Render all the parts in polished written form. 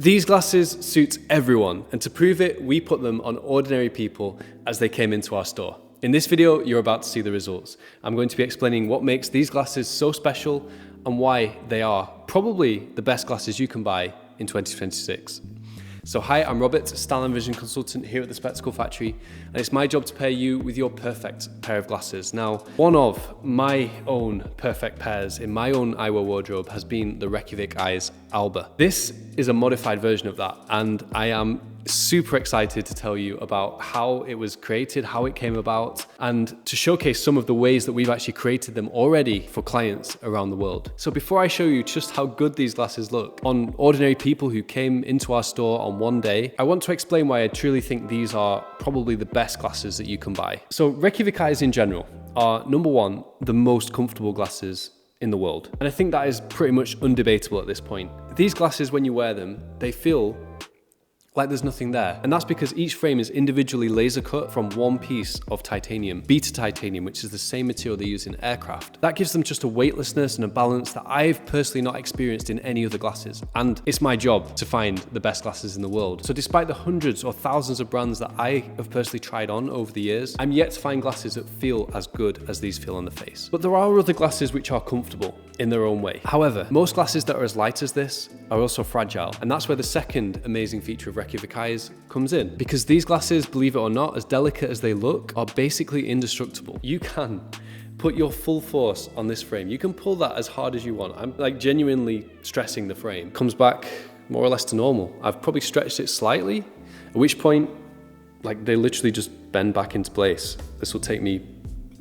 These glasses suit everyone, and to prove it, we put them on ordinary people as they came into our store. In this video, you're about to see the results. I'm going to be explaining what makes these glasses so special and why they are probably the best glasses you can buy in 2026. So hi, I'm Robert, Style and Vision Consultant here at the Spectacle Factory, and it's my job to pair you with your perfect pair of glasses. Now, one of my own perfect pairs in my own eyewear wardrobe has been the Reykjavik Eyes Alba. This is a modified version of that, and I am super excited to tell you about how it was created, how it came about, and to showcase some of the ways that we've actually created them already for clients around the world. So before I show you just how good these glasses look on ordinary people who came into our store on one day, I want to explain why I truly think these are probably the best glasses that you can buy. So Reykjavik Eyes in general are, number one, the most comfortable glasses in the world. And I think that is pretty much undebatable at this point. These glasses, when you wear them, they feel like there's nothing there. And that's because each frame is individually laser cut from one piece of titanium, beta titanium, which is the same material they use in aircraft. That gives them just a weightlessness and a balance that I've personally not experienced in any other glasses. And it's my job to find the best glasses in the world. So despite the hundreds or thousands of brands that I have personally tried on over the years, I'm yet to find glasses that feel as good as these feel on the face. But there are other glasses which are comfortable in their own way. However, most glasses that are as light as this are also fragile. And that's where the second amazing feature of Reykjavik Eyes comes in. Because these glasses, believe it or not, as delicate as they look, are basically indestructible. You can put your full force on this frame. You can pull that as hard as you want. I'm like genuinely stressing the frame. Comes back more or less to normal. I've probably stretched it slightly, at which point, like they literally just bend back into place. This will take me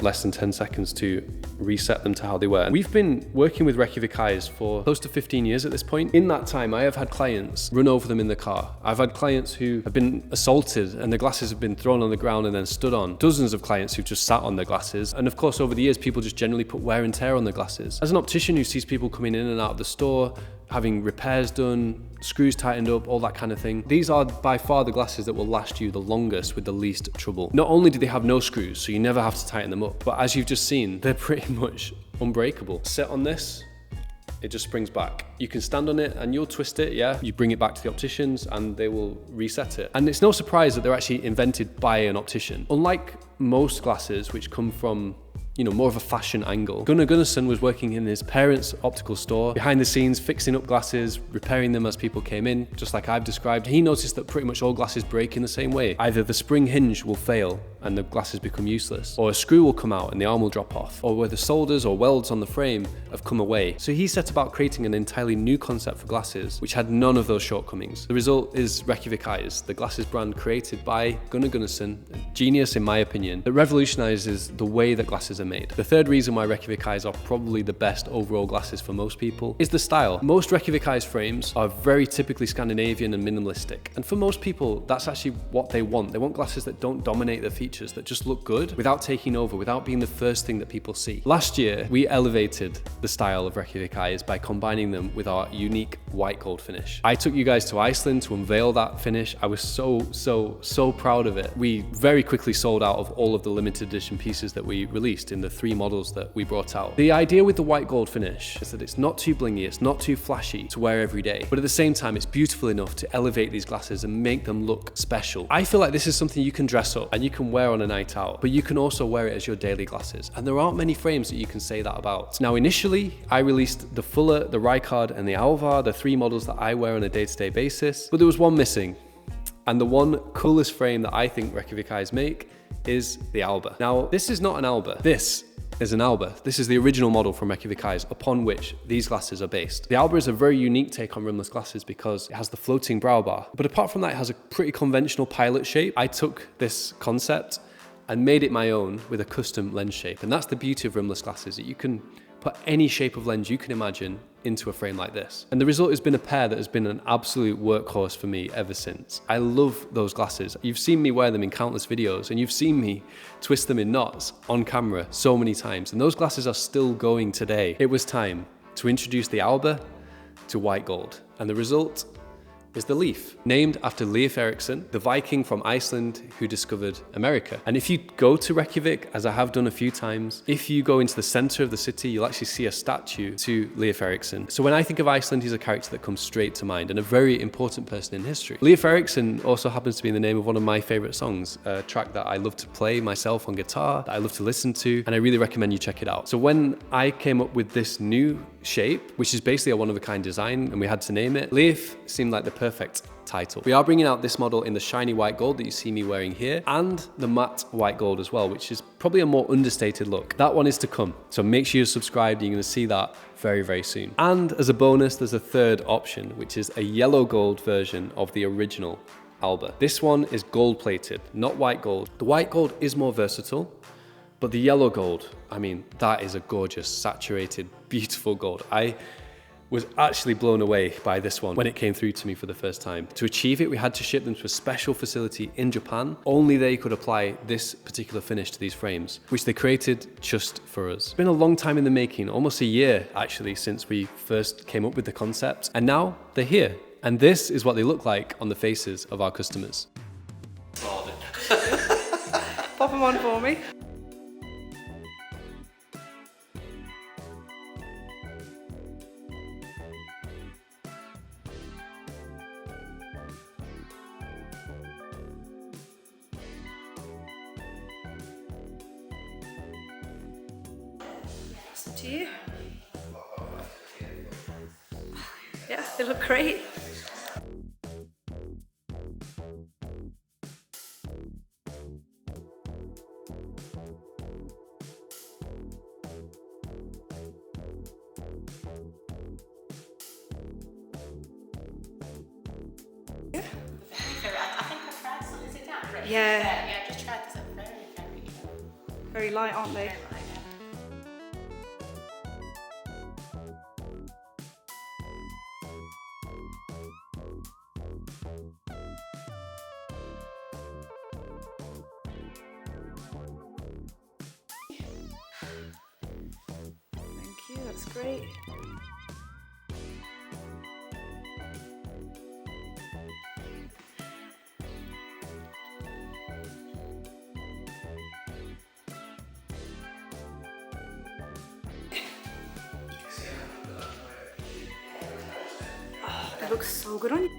less than 10 seconds to reset them to how they were. We've been working with Reykjavik Eyes for close to 15 years at this point. In that time, I have had clients run over them in the car. I've had clients who have been assaulted and their glasses have been thrown on the ground and then stood on. Dozens of clients who've just sat on their glasses. And of course, over the years, people just generally put wear and tear on their glasses. As an optician who sees people coming in and out of the store, having repairs done, screws tightened up, all that kind of thing. These are by far the glasses that will last you the longest with the least trouble. Not only do they have no screws, so you never have to tighten them up, but as you've just seen, they're pretty much unbreakable. Set on this, it just springs back. You can stand on it and you'll twist it, yeah? You bring it back to the opticians and they will reset it. And it's no surprise that they're actually invented by an optician. Unlike most glasses which come from more of a fashion angle. Gunnar Gunnarsson was working in his parents' optical store, behind the scenes, fixing up glasses, repairing them as people came in, just like I've described. He noticed that pretty much all glasses break in the same way. Either the spring hinge will fail and the glasses become useless, or a screw will come out and the arm will drop off, or where the solders or welds on the frame have come away. So he set about creating an entirely new concept for glasses, which had none of those shortcomings. The result is Reykjavik Eyes, the glasses brand created by Gunnar Gunnarsson, a genius in my opinion, that revolutionizes the way that glasses are made. The third reason why Reykjavik Eyes are probably the best overall glasses for most people is the style. Most Reykjavik Eyes frames are very typically Scandinavian and minimalistic. And for most people, that's actually what they want. They want glasses that don't dominate their features, that just look good without taking over, without being the first thing that people see. Last year, we elevated the style of Reykjavik Eyes by combining them with our unique white gold finish. I took you guys to Iceland to unveil that finish. I was so proud of it. We very quickly sold out of all of the limited edition pieces that we released in the 3 models that we brought out. The idea with the white gold finish is that it's not too blingy, it's not too flashy to wear every day, but at the same time, it's beautiful enough to elevate these glasses and make them look special. I feel like this is something you can dress up and you can wear on a night out, but you can also wear it as your daily glasses. And there aren't many frames that you can say that about. Now, initially, I released the Fuller, the Rijkaard, and the Alvar, the 3 models that I wear on a day-to-day basis, but there was one missing. And the one coolest frame that I think Reykjavik Eyes make is the Alba. Now, this is not an Alba. This is an Alba. This is the original model from Reykjavik Eyes upon which these glasses are based. The Alba is a very unique take on rimless glasses because it has the floating brow bar. But apart from that, it has a pretty conventional pilot shape. I took this concept and made it my own with a custom lens shape. And that's the beauty of rimless glasses, that you can put any shape of lens you can imagine into a frame like this. And the result has been a pair that has been an absolute workhorse for me ever since. I love those glasses. You've seen me wear them in countless videos and you've seen me twist them in knots on camera so many times. And those glasses are still going today. It was time to introduce the Alba to white gold. And the result is the Leif, named after Leif Erikson, the Viking from Iceland who discovered America. And if you go to Reykjavik, as I have done a few times, if you go into the center of the city, you'll actually see a statue to Leif Erikson. So when I think of Iceland, he's a character that comes straight to mind and a very important person in history. Leif Erikson also happens to be the name of one of my favorite songs, a track that I love to play myself on guitar, that I love to listen to, and I really recommend you check it out. So when I came up with this new shape, which is basically a one-of-a-kind design, and we had to name it, Leif seemed like the perfect title. We are bringing out this model in the shiny white gold that you see me wearing here, and the matte white gold as well, which is probably a more understated look. That one is to come, so make sure you're subscribed. You're going to see that very, very soon. And as a bonus, there's a third option, which is a yellow gold version of the original Alba. This one is gold plated, not white gold. The white gold is more versatile, but the yellow gold, I mean, that is a gorgeous, saturated, beautiful gold. I was actually blown away by this one when it came through to me for the first time. To achieve it, we had to ship them to a special facility in Japan. Only they could apply this particular finish to these frames, which they created just for us. It's been a long time in the making, almost a year actually, since we first came up with the concept, and now they're here. And this is what they look like on the faces of our customers. Pop them on for me. It's up to you. Yeah, they look great. Yeah. I think the first one is it that right? Yeah. Yeah, just try this. Very light, aren't they? Very light. Thank you, that's great. Oh, that looks so good on you.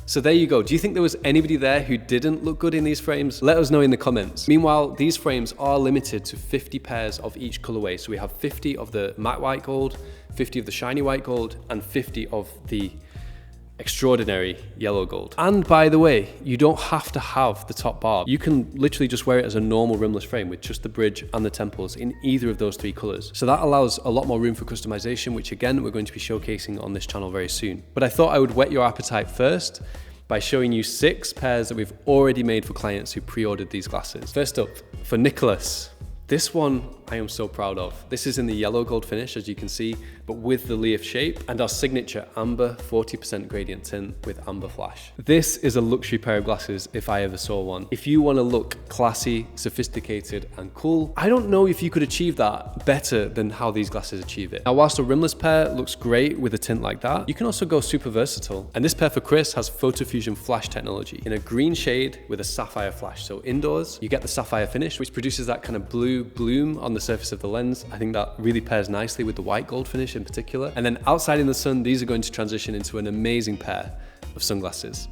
So there you go. Do you think there was anybody there who didn't look good in these frames? Let us know in the comments. Meanwhile, these frames are limited to 50 pairs of each colorway. So we have 50 of the matte white gold, 50 of the shiny white gold, and 50 of the extraordinary yellow gold. And by the way, you don't have to have the top bar. You can literally just wear it as a normal rimless frame with just the bridge and the temples in either of those three colors. So that allows a lot more room for customization, which again, we're going to be showcasing on this channel very soon. But I thought I would whet your appetite first by showing you 6 pairs that we've already made for clients who pre-ordered these glasses. First up, for Nicholas. This one I am so proud of. This is in the yellow gold finish, as you can see, but with the Leif shape and our signature amber 40% gradient tint with amber flash. This is a luxury pair of glasses if I ever saw one. If you want to look classy, sophisticated, and cool, I don't know if you could achieve that better than how these glasses achieve it. Now, whilst a rimless pair looks great with a tint like that, you can also go super versatile. And this pair for Chris has photofusion flash technology in a green shade with a sapphire flash. So indoors, you get the sapphire finish, which produces that kind of blue bloom on the surface of the lens. I think that really pairs nicely with the white gold finish in particular. And then outside in the sun, these are going to transition into an amazing pair of sunglasses.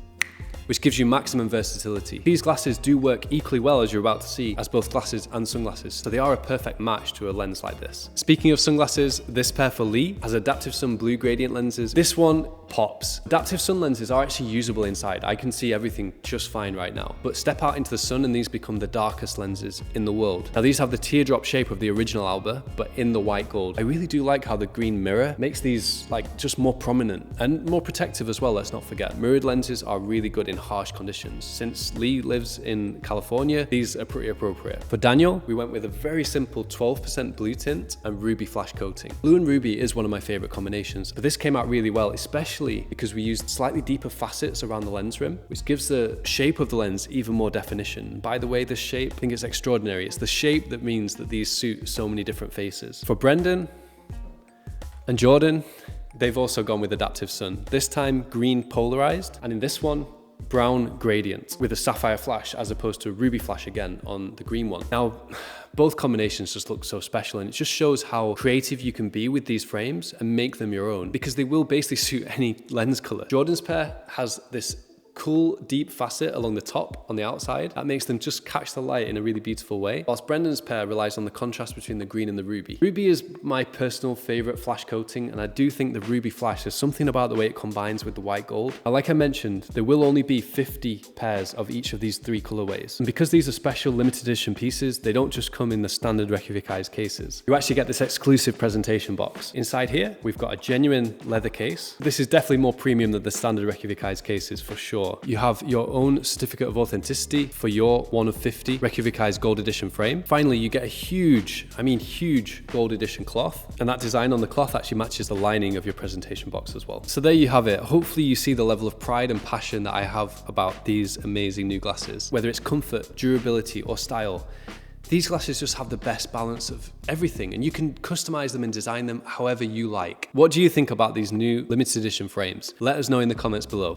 which gives you maximum versatility. These glasses do work equally well, as you're about to see, as both glasses and sunglasses, so they are a perfect match to a lens like this. Speaking of sunglasses, this pair for Lee has adaptive sun blue gradient lenses. This one pops. Adaptive sun lenses are actually usable inside. I can see everything just fine right now, but step out into the sun and these become the darkest lenses in the world. Now these have the teardrop shape of the original Alba, but in the white gold. I really do like how the green mirror makes these like just more prominent and more protective as well. Let's not forget, mirrored lenses are really good in harsh conditions. Since Lee lives in California, these are pretty appropriate. For Daniel, we went with a very simple 12% blue tint and ruby flash coating. Blue and ruby is one of my favorite combinations, but this came out really well, especially because we used slightly deeper facets around the lens rim, which gives the shape of the lens even more definition. By the way, this shape, I think it's extraordinary. It's the shape that means that these suit so many different faces. For Brendan and Jordan, they've also gone with adaptive sun. This time green polarized, and in this one, brown gradient with a sapphire flash as opposed to a ruby flash again on the green one. Now, both combinations just look so special, and it just shows how creative you can be with these frames and make them your own, because they will basically suit any lens color. Jordan's pair has this cool deep facet along the top on the outside that makes them just catch the light in a really beautiful way, whilst Brendan's pair relies on the contrast between the green and the ruby. Ruby is my personal favorite flash coating, and I do think the ruby flash, there's something about the way it combines with the white gold. Now, like I mentioned, there will only be 50 pairs of each of these three colorways, and because these are special limited edition pieces, they don't just come in the standard Reykjavik Eyes cases. You actually get this exclusive presentation box. Inside here, we've got a genuine leather case. This is definitely more premium than the standard Reykjavik Eyes cases for sure. You have your own certificate of authenticity for your 1 of 50 Reykjavik Eyes Gold Edition frame. Finally, you get a huge Gold Edition cloth, and that design on the cloth actually matches the lining of your presentation box as well. So there you have it. Hopefully you see the level of pride and passion that I have about these amazing new glasses. Whether it's comfort, durability, or style, these glasses just have the best balance of everything, and you can customize them and design them however you like. What do you think about these new limited edition frames? Let us know in the comments below.